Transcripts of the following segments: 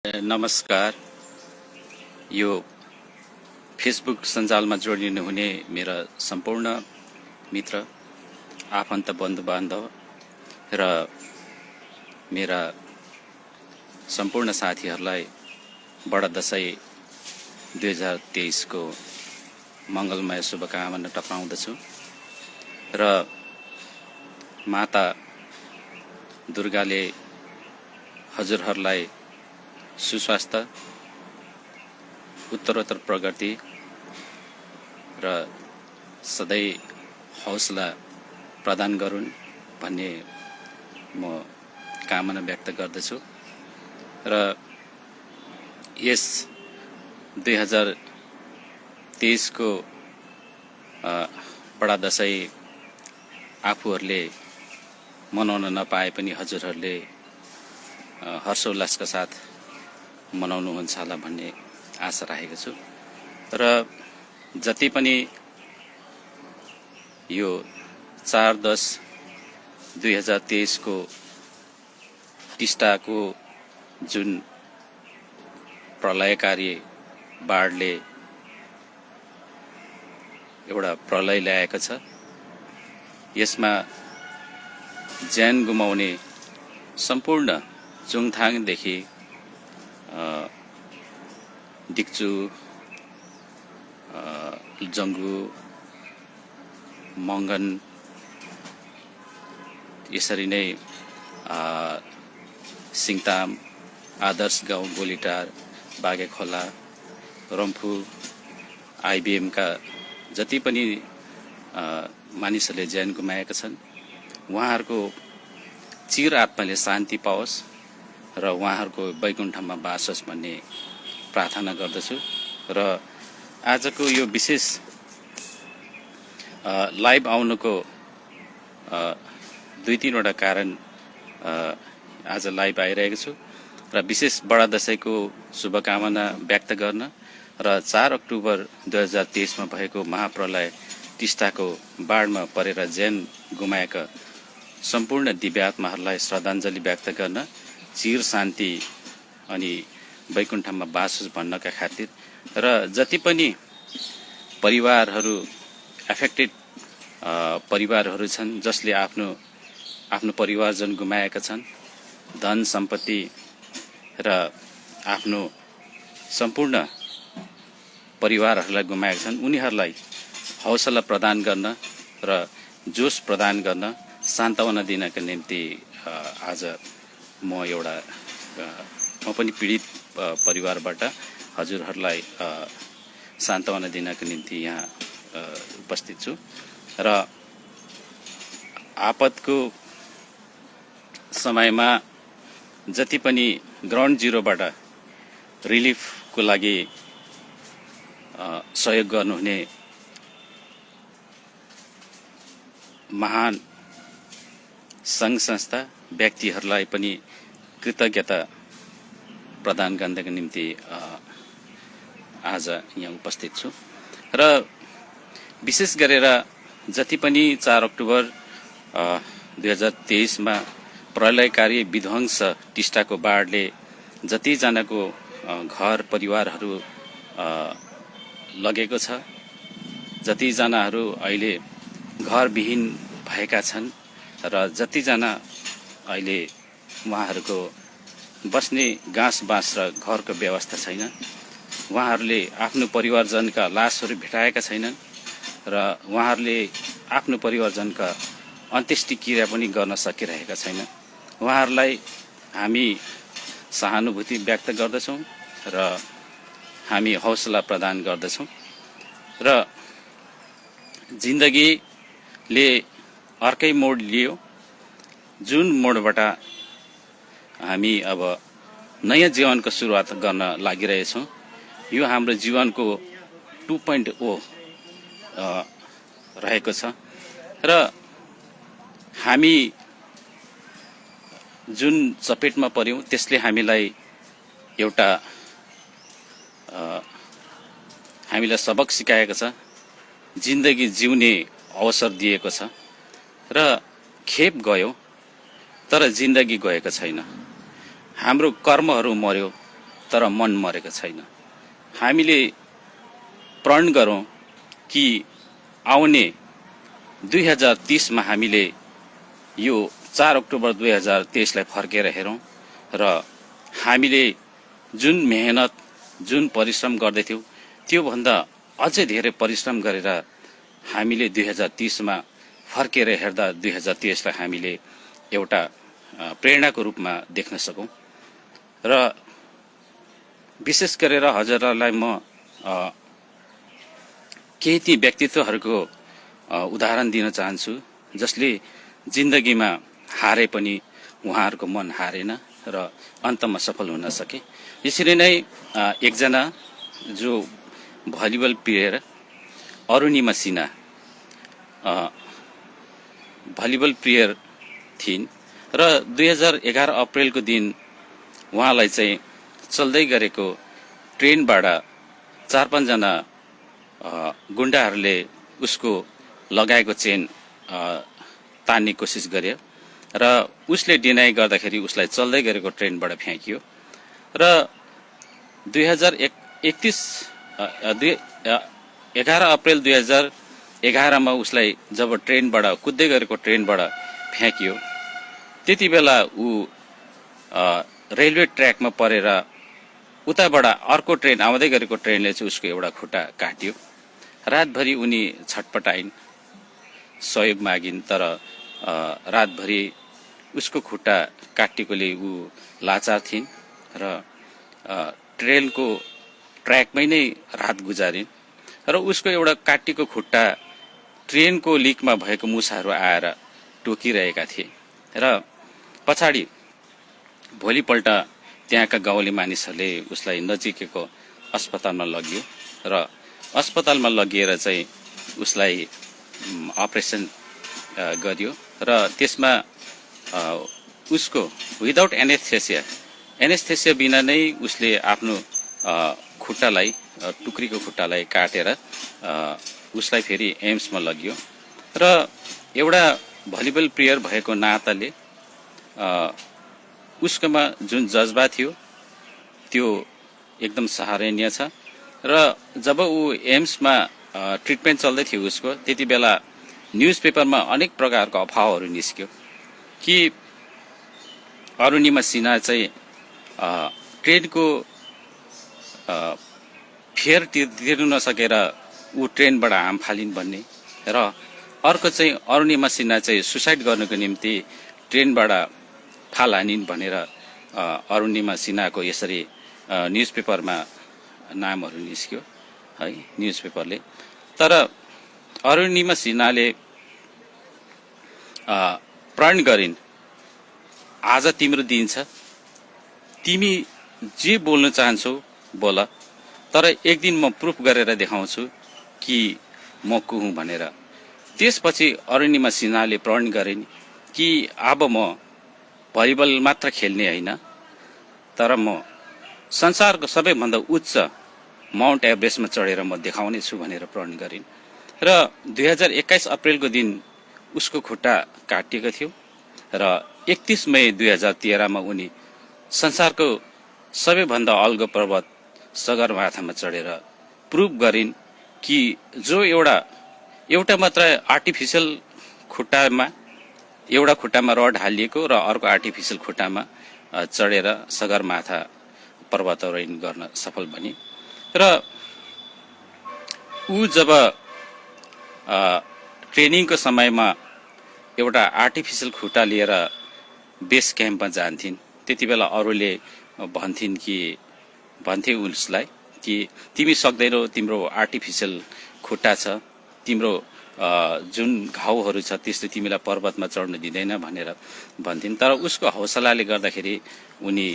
नमस्कार। यो फेसबुक सञ्जालमा जोडिनु हुने मेरा सम्पूर्ण मित्र, आफन्त बन्धुबान्धव र मेरा सम्पूर्ण साथीहरूलाई बडा दशैं 2023 को मङ्गलमय शुभकामना टक्राउँदछु र माता दुर्गाले हजुरहरूलाई सुस्वास्थ्य, उत्तरोत्तर प्रगति र सधैँ हौसला प्रदान गरून् भन्ने म कामना व्यक्त गर्दछु र यस 2023 को बडा दशैं आफूहरूले मनाउन नपाए पनि हजुरहरूले हर्षोल्लासका साथ मनाउनुहुन्छ होला भन्ने आशा राखेको छु र जति पनि यो 4/10/2023 को टिस्टाको जुन प्रलयकारी बाढले एउटा प्रलय ल्याएको छ, यसमा ज्यान गुमाउने सम्पूर्ण चुङथाङदेखि डिक्चु, जङ्गु, मङ्गन, यसरी नै सिङताम, आदर्श गाउँ, गोलीटार, बागेखोला, रम्फू, IBM का जति पनि मानिसहरूले ज्यान गुमाएका छन्, उहाँहरूको चिर आत्माले शान्ति पाओस् र उहाँहरूको वैकुण्ठमा बास होस् भन्ने प्रार्थना गर्दछु र आजको यो विशेष लाइभ आउनुको 2-3 वटा कारण आज लाइभ आइरहेको छु र विशेष बडा दशैंको शुभकामना व्यक्त गर्न र 4 अक्टोबर 2023 मा भएको महाप्रलय टिस्टाको बाढमा परेर ज्यान गुमाएका सम्पूर्ण दिव्यात्माहरूलाई श्रद्धाञ्जली व्यक्त गर्न, चिर शान्ति अनि वैकुण्ठमा बास होस् भन्नका खातिर र जति पनि परिवारहरू एफेक्टेड परिवारहरू छन् जसले आफ्नो परिवारजन गुमाएका छन्, धन सम्पत्ति र आफ्नो सम्पूर्ण परिवारहरूलाई गुमाएका छन्, उनीहरूलाई हौसला प्रदान गर्न र जोश प्रदान गर्न, सान्त्वना दिनका निम्ति आज म पनि पीडित परिवारबाट हजुरहरूलाई सान्त्वना दिनका निम्ति यहाँ उपस्थित छु र आपतको समयमा जति पनि ग्राउन्ड जिरोबाट रिलिफको लागि सहयोग गर्नुहुने महान संघ संस्था व्यक्तिहरूलाई पनि कृतज्ञता प्रदान गर्नका निम्ति आज यहाँ उपस्थित छु र विशेष गरेर जति पनि 4 अक्टोबर 2023 मा प्रलयकारी विध्वंस टिस्टाको बाढले जतिजनाको घर परिवारहरू लगेको छ, जतिजनाहरू अहिले घरविहीन भएका छन् र जतिजना अहिले उहाँहरूको बस्ने गाँस बाँस र घरको व्यवस्था छैन, उहाँहरूले आफ्नो परिवारजनका लासहरू भेटाएका छैनन् र उहाँहरूले आफ्नो परिवारजनका अन्त्येष्टि क्रिया पनि गर्न सकिरहेका छैनन्। उहाँहरूलाई हामी सहानुभूति व्यक्त गर्दछौँ र हामी हौसला प्रदान गर्दछौँ र जिन्दगीले अर्कै मोड लियो, जुन मोडबाट हामी अब नयाँ जीवनको सुरुवात गर्न लागिरहेछौँ। यो हाम्रो जीवनको 2.0 रहेको छ र हामी जुन चपेटमा पर्यौं त्यसले हामीलाई एउटा हामीलाई सबक सिकाएको छ, जिन्दगी जिउने अवसर दिएको छ र खेप गयो तर जिन्दगी गएको छैन। हाम्रो कर्महरू मर्यो तर मन मरेको छैन। हामीले प्रण गरौँ कि आउने 2030 मा हामीले यो 4 अक्टोबर 2023 लाई फर्केर हेरौँ र हामीले जुन मेहनत जुन परिश्रम गर्दैथ्यौँ त्यो भन्दा अझै धेरै परिश्रम गरेर हामीले 2030 मा फर्केर हेर्दा 2023 लाई हामीले एउटा प्रेरणाको रूपमा देख्न सकौँ। र विशेष गरेर हजुरहरूलाई म केही ती व्यक्तित्वहरूको उदाहरण दिन चाहन्छु जसले जिन्दगीमा हारे पनि उहाँहरूको मन हारेन र अन्तमा सफल हुन सके। यसरी नै एकजना जो volleyball player Arunima Sinha volleyball player थिइन् र 2011 अप्रेलको दिन उहाँलाई चाहिँ चल्दै गरेको ट्रेनबाट 4-5 जना गुण्डाहरूले उसको लगाएको चेन तान्ने कोसिस गर्यो र उसले डिनाइ गर्दाखेरि उसलाई चल्दै गरेको ट्रेनबाट फ्याँकियो र 11 अप्रेल 2011 मा उसलाई जब ट्रेनबाट कुद्दै गरेको ट्रेनबाट फ्याँकियो त्यति बेला ऊ रेलवे ट्र्याकमा परेर उताबाट अर्को ट्रेन आउँदै गरेको ट्रेनले चाहिँ उसको एउटा खुट्टा काट्यो। रातभरि उनी छटपटाइन्, सहयोग मागिन्, तर रातभरि उसको खुट्टा काटिएकोले ऊ लाचार थिइन् र ट्रेनको ट्र्याकमै नै रात गुजारिन् र उसको एउटा काटिएको खुट्टा ट्रेनको लिकमा भएको मुसाहरू आएर टोकिरहेका थिए र पछाडि भोलिपल्ट त्यहाँका गाउँले मानिसहरूले उसलाई नजिकैको अस्पतालमा लगियो र अस्पतालमा लगिएर चाहिँ उसलाई अपरेसन गरियो र त्यसमा उसको विदाउट एनेस्थेसिया बिना नै उसले आफ्नो खुट्टालाई टुक्रीको खुट्टालाई काटेर उसलाई फेरि एम्समा लगियो र एउटा भलिबल प्लेयर भएको नाताले उसकोमा जुन जज्बा थियो त्यो एकदम सराहनीय छ र जब ऊ एम्समा ट्रिटमेन्ट चल्दै थियो उसको त्यति बेला न्युजपेपरमा अनेक प्रकारको अफवाहहरू निस्क्यो कि अरुणिमा सिन्हा चाहिँ ट्रेनको फेयर तिर्नु नसकेर ऊ ट्रेनबाट हाम फालिन् भन्ने र अर्को चाहिँ अरुणिमा सिन्हा चाहिँ सुसाइड गर्नको निम्ति ट्रेनबाट फाल हानिन् भनेर अरुणिमा सिन्हाको यसरी न्युजपेपरमा नामहरू निस्क्यो है न्युजपेपरले। तर अरुणिमा सिन्हाले प्रण गरिन् आज तिम्रो दिन छ, तिमी जे बोल्न चाहन्छौ बोल, तर एक दिन म प्रुफ गरेर देखाउँछु कि म को हुँ भनेर। त्यसपछि अरुणिमा सिन्हाले प्रण गरिन् कि अब म भलिबल मात्र खेल्ने होइन, तर म संसारको सबैभन्दा उच्च माउन्ट एभरेस्टमा चढेर म देखाउने छु भनेर प्रण गरिन् र 2021 अप्रेलको दिन उसको खुट्टा काटिएको थियो र 31 मई 2013 मा उनी संसारको सबैभन्दा अल्गो पर्वत सगरमाथामा चढेर प्रुभ गरिन् कि जो एउटा मात्र आर्टिफिसियल खुट्टामा एउटा खुट्टामा रड हालिएको र अर्को आर्टिफिसियल खुट्टामा चढेर सगरमाथा पर्वतारोहण गर्न सफल बने र ऊ जब ट्रेनिङको समयमा एउटा आर्टिफिसियल खुट्टा लिएर बेस क्याम्पमा जान्थिन् त्यति बेला अरूले भन्थे उसलाई कि तिमी सक्दैनौ, तिम्रो आर्टिफिसियल खुट्टा छ, तिम्रो जुन घाउहरू छ त्यसले तिमीलाई पर्वतमा चढ्न दिँदैन भनेर भन्थिन्। तर उसको हौसलाले गर्दाखेरि उनी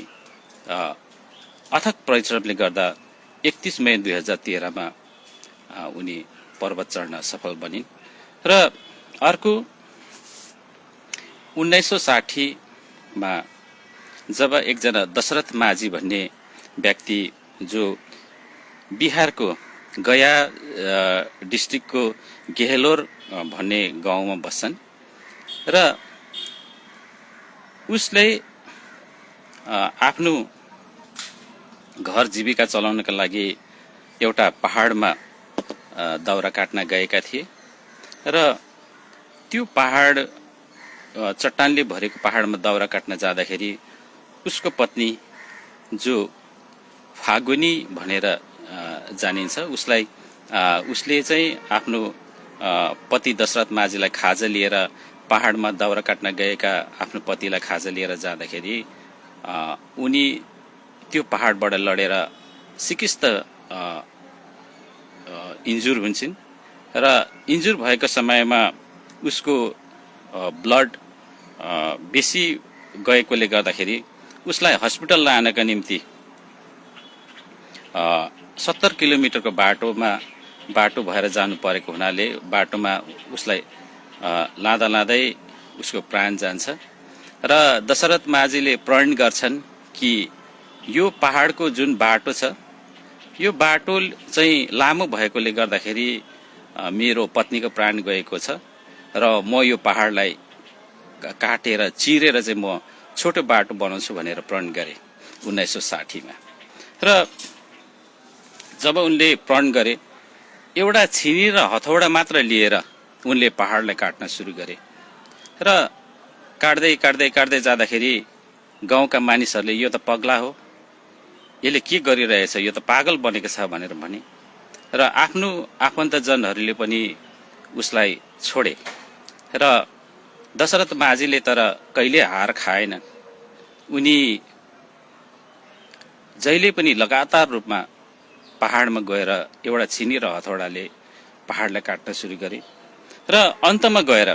अथक परिश्रमले गर्दा 31 मई 2013 मा उनी पर्वत चढ्न सफल बनिन् र अर्को 1960 मा जब एकजना दशरथ माझी भन्ने व्यक्ति जो बिहारको गया डिस्ट्रिक्टको गेहलोर भन्ने गाउँमा बस्छन् र उसले आफ्नो घर जीविका चलाउनका लागि एउटा पहाडमा दाउरा काट्न गएका थिए र त्यो पहाड चट्टानले भरेको पहाडमा दाउरा काट्न जाँदाखेरि उसको पत्नी जो फागुनी भनेर जानिन्छ उसले चाहिँ आफ्नो पति दशरथ माझीलाई खाजा लिएर पहाडमा दाउरा काट्न गएका आफ्नो पतिलाई खाजा लिएर जाँदाखेरि उनी त्यो पहाडबाट लडेर सिकिस्त इन्जुर हुन्छन् र इन्जुर भएको समयमा उसको ब्लड बेसी गएकोले गर्दाखेरि उसलाई हस्पिटल लानका निम्ति 70 किलोमिटरको बाटो भएर जानु परेको हुनाले बाटोमा उसलाई लाँदै उसको प्राण जान्छ र दशरथ माझीले प्रण गर्छन् कि यो पहाडको जुन बाटो छ यो बाटो चाहिँ लामो भएकोले गर्दाखेरि मेरो पत्नीको प्राण गएको छ र म यो पहाडलाई काटेर चिरेर चाहिँ म छोटो बाटो बनाउँछु भनेर प्रण गरे 1960 मा। र जब उनले प्रण गरे एउटा छिनी र हथौडा मात्र लिएर उनले पहाडलाई काट्न सुरु गरे र काट्दै जाँदाखेरि गाउँका मानिसहरूले यो त पगला हो, यसले के गरिरहेछ, यो त पागल बनेको छ भनेर भने र आफ्नो आफन्तजनहरूले पनि उसलाई छोडे र दशरथ माझीले तर कहिले हार खाएन। उनी जहिले पनि लगातार रूपमा पहाडमा गएर एउटा छिनी र हथौडाले पहाडलाई काट्न सुरु गरे र अन्तमा गएर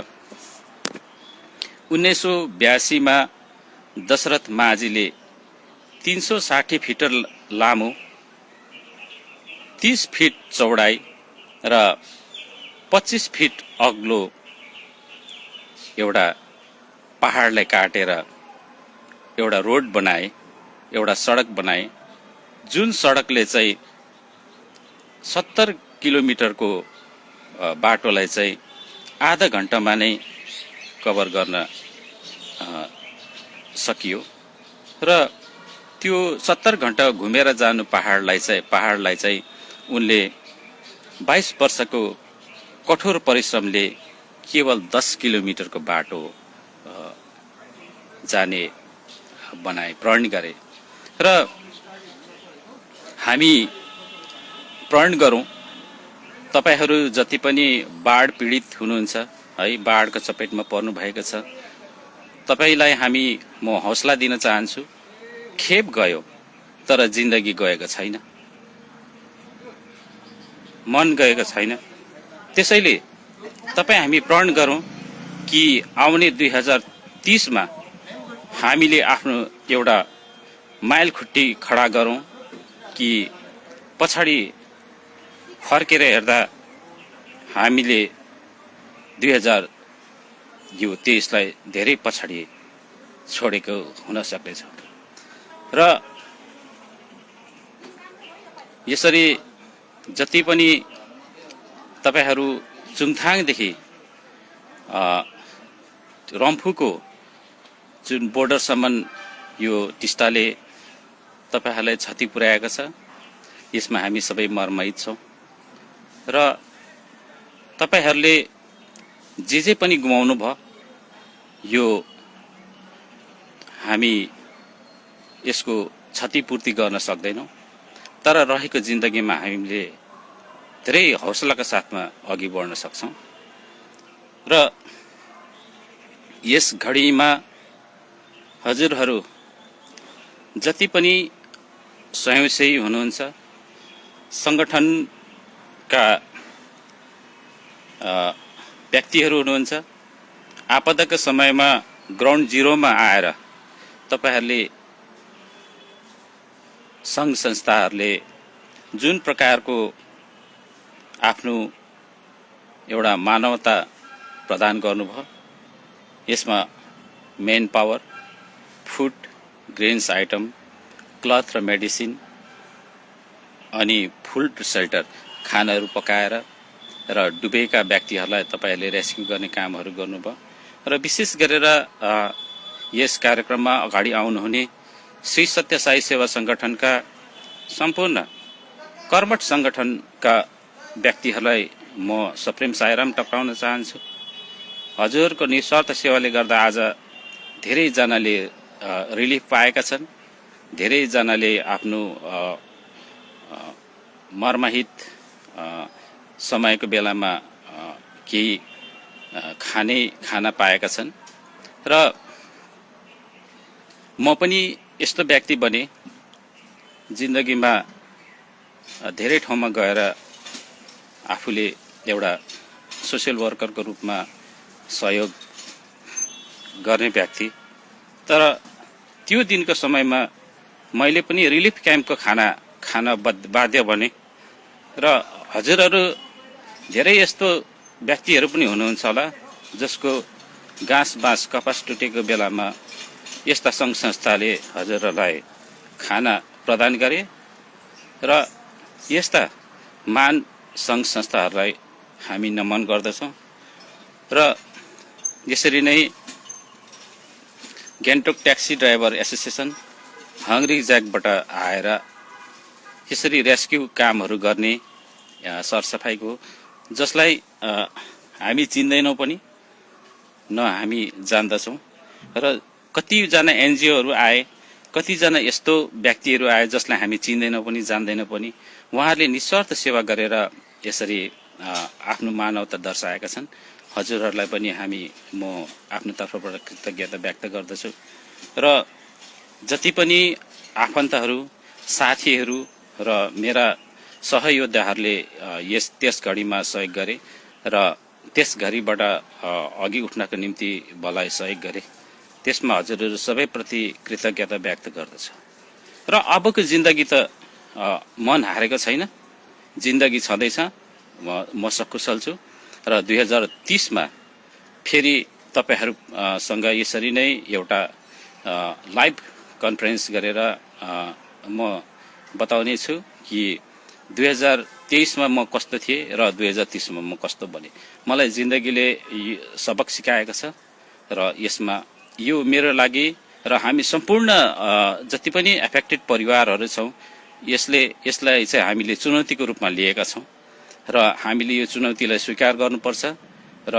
1982 मा दशरथ माझीले 360 फिट लामो 30 फिट चौडाई र 25 फिट अग्लो एउटा पहाडलाई काटेर एउटा रोड बनाए, एउटा सडक बनाए, जुन सडकले चाहिँ 70 किलोमिटरको बाटोलाई चाहिँ आधा घण्टामा नै कभर गर्न सकियो र त्यो 70 घण्टा घुमेर जानु पहाडलाई चाहिँ उनले 22 वर्षको कठोर परिश्रमले केवल 10 किलोमिटरको बाटो जाने बनाए, प्रण गरे र हामी प्रण गरौँ तपाईहरू जति पनि बाढ पीडित हुनुहुन्छ है, बाढको चपेटमा पर्नु भएको छ, तपाईलाई म हौसला दिन चाहन्छु। खेप गयो तर जिन्दगी गएको छैन, मन गएको छैन। त्यसैले हामी प्रण गरौँ कि आउने 2030 मा हामीले आफ्नो एउटा माइलखुट्टी खडा गरौँ कि पछाडि फर्केर हेर्दा हामीले 2023 लाई धेरै पछाडि छोडेको हुन सक्नेछ र यसरी जति पनि तपाईहरू चुङथाङदेखि रम्फूको जुन बोर्डरसम्म यो टिस्टाले तपाईहरूलाई क्षति पुर्याएको छ, यसमा हामी सबै मर्माहित छौँ र तपाईहरूले जे पनि गुमाउनु भयो, यो हामी यसको क्षतिपूर्ति गर्न सक्दैनौँ, तर रहेको जिन्दगीमा हामीले धेरै हौसलाका साथमा अघि बढ्न सक्छौँ र यस घडीमा हजुरहरू जति पनि स्वयंसेवी हुनुहुन्छ, संगठनका व्यक्तिहरू हुनुहुन्छ, आपदाका समयमा ग्राउन्ड जिरोमा आएर तपाईहरूले सङ्घ संस्थाहरूले जुन प्रकारको आफ्नो एउटा मानवता प्रदान गर्नुभयो, यसमा main power, food, grains item, cloth र मेडिसिन अनि फुड सेल्टर खानाहरू पकाएर र डुबेका व्यक्तिहरूलाई तपाईहरूले रेस्क्यु गर्ने कामहरू गर्नुभयो र विशेष गरेर यस कार्यक्रममा अगाडि आउनुहुने श्री सत्य साई सेवा संगठनका सम्पूर्ण कर्मठ संगठनका व्यक्तिहरूलाई म सप्रेम साइराम टक्राउन चाहन्छु। हजुरको निस्वार्थ सेवाले गर्दा आज धेरैजनाले रिलिफ पाएका छन्। धेरैजनाले आफ्नो मर्माहित समयको बेलामा केही खाना पाएका छन् र म पनि यस्तो व्यक्ति बने जिन्दगीमा धेरै ठाउँमा गएर आफूले एउटा सोशल वर्करको रूपमा सहयोग गर्ने व्यक्ति। तर त्यो दिनको समयमा मैले पनि रिलिफ क्याम्पको खाना खान बाध्य बने र हजुरहरू धेरै यस्तो व्यक्तिहरू पनि हुनुहुन्छ होला जसको गाँस बाँस कपास टुटेको बेलामा यस्ता सङ्घ संस्थाले हजुरहरूलाई खाना प्रदान गरे र यस्ता मान सङ्घ संस्थाहरूलाई हामी नमन गर्दछौँ। र यसरी नै Gangtok taxi driver association hungry ज्याकबाट आएर यसरी रेस्क्यु कामहरू गर्ने सरसफाइको जसलाई हामी चिन्दैनौँ पनि न हामी जान्दछौँ र कतिजना एनजिओहरू आए, कतिजना यस्तो व्यक्तिहरू आए जसलाई हामी चिन्दैनौँ पनि जान्दैनौँ पनि। उहाँहरूले निस्वार्थ सेवा गरेर यसरी आफ्नो मानवता दर्शाएका छन्। हजुरहरूलाई पनि म आफ्नो तर्फबाट कृतज्ञता व्यक्त गर्दछु र जति पनि आफन्तहरू, साथीहरू र मेरा सहयोद्धाहरूले त्यस घडीमा सहयोग गरे र त्यस घडीबाट अघि उठ्नको निम्ति मलाई सहयोग गरे, त्यसमा हजुरहरू सबैप्रति कृतज्ञता व्यक्त गर्दछु। र अबको जिन्दगी त मन हारेको छैन, जिन्दगी छँदैछ। म सकुशल छु र 2030मा फेरि तपाईहरूसँग यसरी नै एउटा लाइभ कन्फरेन्स गरेर म बताउने छु कि 2023मा म कस्तो थिएँ र 2030मा म कस्तो बने। मलाई जिन्दगीले सबक सिकाएको छ र यसमा यो मेरो लागि र हामी सम्पूर्ण जति पनि एफेक्टेड परिवारहरू छौँ यसलाई चाहिँ हामीले चुनौतीको रूपमा लिएका छौँ र हामीले यो चुनौतीलाई स्वीकार गर्नुपर्छ र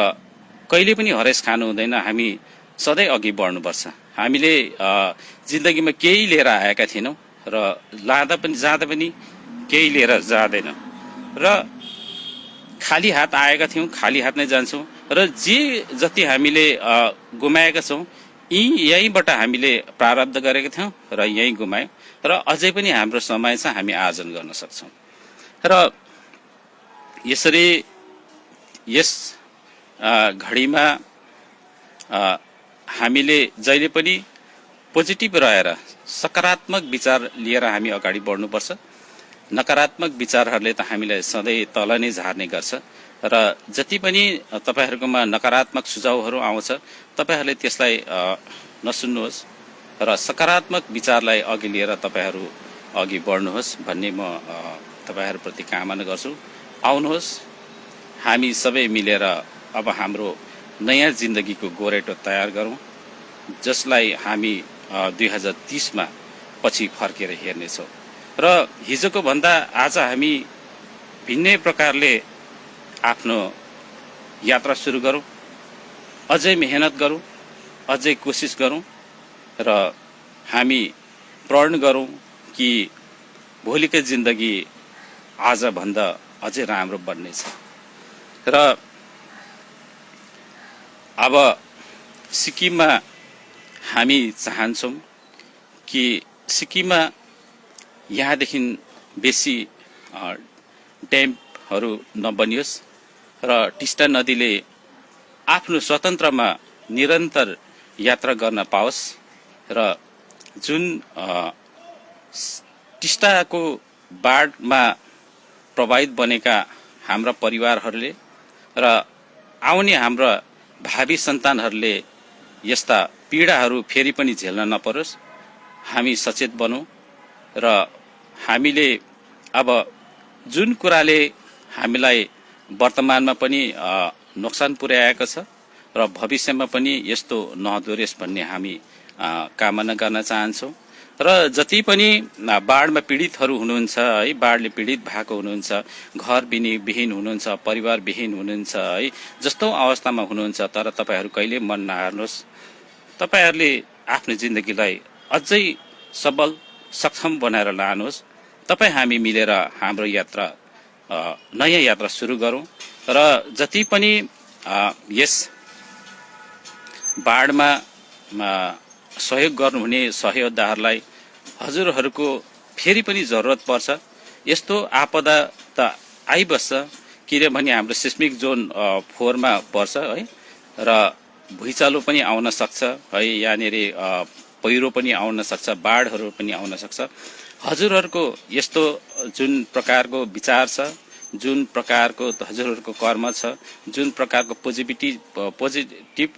कहिले पनि हरेस खानु हुँदैन। हामी सधैँ अघि बढ्नुपर्छ। हामीले जिन्दगीमा केही लिएर आएका थिएनौँ र जाँदा पनि केही लिएर जाँदैन र खाली हात आएका थियौँ, खाली हात नै जान्छौँ र जति हामीले गुमाएका छौँ यहीँबाट हामीले प्रारब्ध गरेका थियौँ र यहीँ गुमायौँ र अझै पनि हाम्रो समय छ, हामी आर्जन गर्न सक्छौँ। र यसरी यस घडीमा हामीले जहिले पनि पोजिटिभ रहेर सकारात्मक विचार लिएर हामी अगाडि बढ्नुपर्छ। नकारात्मक विचारहरूले त हामीलाई सधैँ तल नै झार्ने गर्छ र जति पनि तपाईहरुकोमा नकारात्मक सुझावहरू आउँछ तपाईहरुले त्यसलाई नसुन्नुहोस् र सकारात्मक विचारलाई अघि लिएर तपाईहरु अघि बढ्नुहोस् भन्ने म तपाईहरुप्रति कामना गर्छु। आउनुहोस् हामी सबै मिलेर अब हाम्रो नयाँ जिन्दगीको गोरेटो तयार गरौं जसलाई हामी 2030 मा पछि फर्केर हेर्नेछौं र हिजोको भन्दा आज हामी भिन्नै प्रकारले आफ्नो यात्रा सुरु गरौं, अझै मेहनत गरौं, अझै कोशिश गरौं र हामी प्रण गरौं कि भोलिको जिन्दगी आज भन्दा अझै राम्रो बन्नेछ। र अब सिक्किममा हामी चाहन्छौं कि सिक्किममा यहाँदेखि बेसी ड्यामहरू नबनियोस् र टिस्टा नदीले आफ्नो स्वतन्त्रमा निरन्तर यात्रा गर्न पाओस् र जुन टिस्टाको बाढमा प्रभावित बनेका हाम्रा परिवारहरूले र आउने हाम्रा भावी सन्तानहरूले यस्ता पीडाहरू फेरि पनि झेल्न नपरोस् हामी सचेत बनौं र हामीले अब जुन कुराले हामीलाई वर्तमानमा पनि नोक्सान पुर्याएको छ र भविष्यमा पनि यस्तो नहोस् भन्ने हामी कामना गर्न चाहन्छौं र जति पनि बाढमा पीडितहरू हुनुहुन्छ है, बाढले पीडित भएको हुनुहुन्छ, घर विहीन हुनुहुन्छ, परिवार विहीन हुनुहुन्छ है, जस्तो अवस्थामा हुनुहुन्छ, तर तपाईहरू कहिले मन नहार्नुहोस्। तपाईहरूले आफ्नो जिन्दगीलाई अझै सबल सक्षम बनाएर लानुहोस्। तपाईँ हामी मिलेर हाम्रो यात्रा नयाँ यात्रा सुरु गरौँ र जति पनि यस बाढमा सहयोग गर्नुहुने सहयोगदारहरूलाई हजुरहरूको फेरि पनि जरुरत पर्छ। यस्तो आपदा त आइबस्छ, किनभने हाम्रो सिस्मिक जोन 4 मा पर्छ है, र भुइँचालो पनि आउन सक्छ है, यहाँनिर पहिरो पनि आउन सक्छ, बाढहरू पनि आउन सक्छ। हजुरहरूको यस्तो जुन प्रकारको विचार छ, जुन प्रकारको हजुरहरूको कर्म छ, जुन प्रकारको पोजिटिभ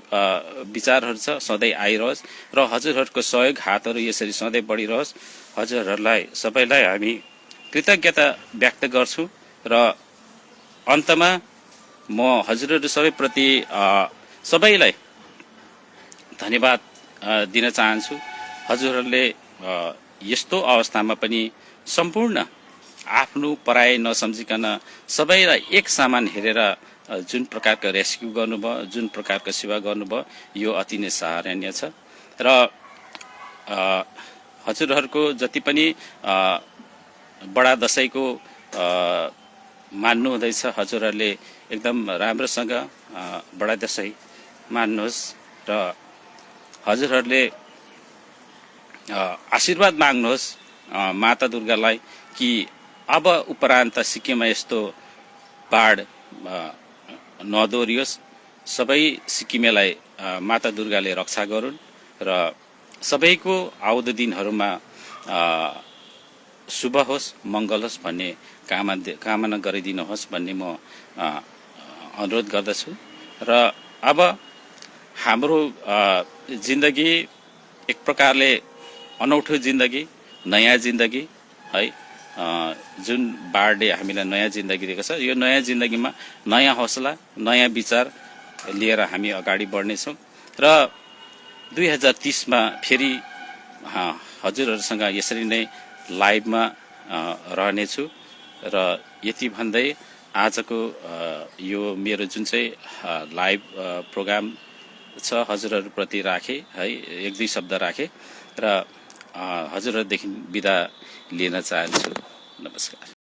विचारहरू छ, सधैँ आइरहोस् र हजुरहरूको सहयोग हातहरू यसरी सधैँ बढिरहोस्। हजुरहरूलाई सबैलाई हामी कृतज्ञता व्यक्त गर्छु र अन्तमा म हजुरहरू सबैप्रति सबैलाई धन्यवाद दिन चाहन्छु। हजुरहरूले यस्तो अवस्थामा पनि सम्पूर्ण आफ्नो पराय नसम्झिकन सबैलाई एक समान हेरेर जुन प्रकारको रेस्क्यु गर्नुभयो, जुन प्रकारको सेवा गर्नुभयो, यो अति नै सराहनीय छ। र हजुरहरूको जति पनि बडा दशैंको मान्नु हुँदैछ, हजुरहरूले एकदम राम्रोसँग बडा दशैं मान्नुहोस् र हजुरहरूले आशीर्वाद माग्नुहोस् माता दुर्गालाई कि अब उपरान्त सिक्किममा यस्तो बाढ नदोहोरियोस्। सबै सिक्किमेलाई माता दुर्गाले रक्षा गरून् र सबैको आउँदो दिनहरूमा शुभ होस्, मङ्गल होस् भन्ने कामना गरिदिनुहोस् भन्ने म अनुरोध गर्दछु। र अब हाम्रो जिन्दगी एक प्रकारले अनौठो जिन्दगी, नयाँ जिन्दगी है, जुन बाढले हामीलाई नयाँ जिन्दगी दिएको छ, यो नयाँ जिन्दगीमा नयाँ हौसला, नयाँ विचार लिएर हामी अगाडि बढ्नेछौँ र 2030 मा फेरि हजुरहरूसँग यसरी नै लाइभमा रहनेछु। र यति भन्दै आजको यो मेरो जुन चाहिँ लाइभ प्रोग्राम छ हजुरहरूप्रति राखे है, एक दुई शब्द राखे र हजुरहरूदेखि बिदा लिन चाहन्छु। नमस्कार।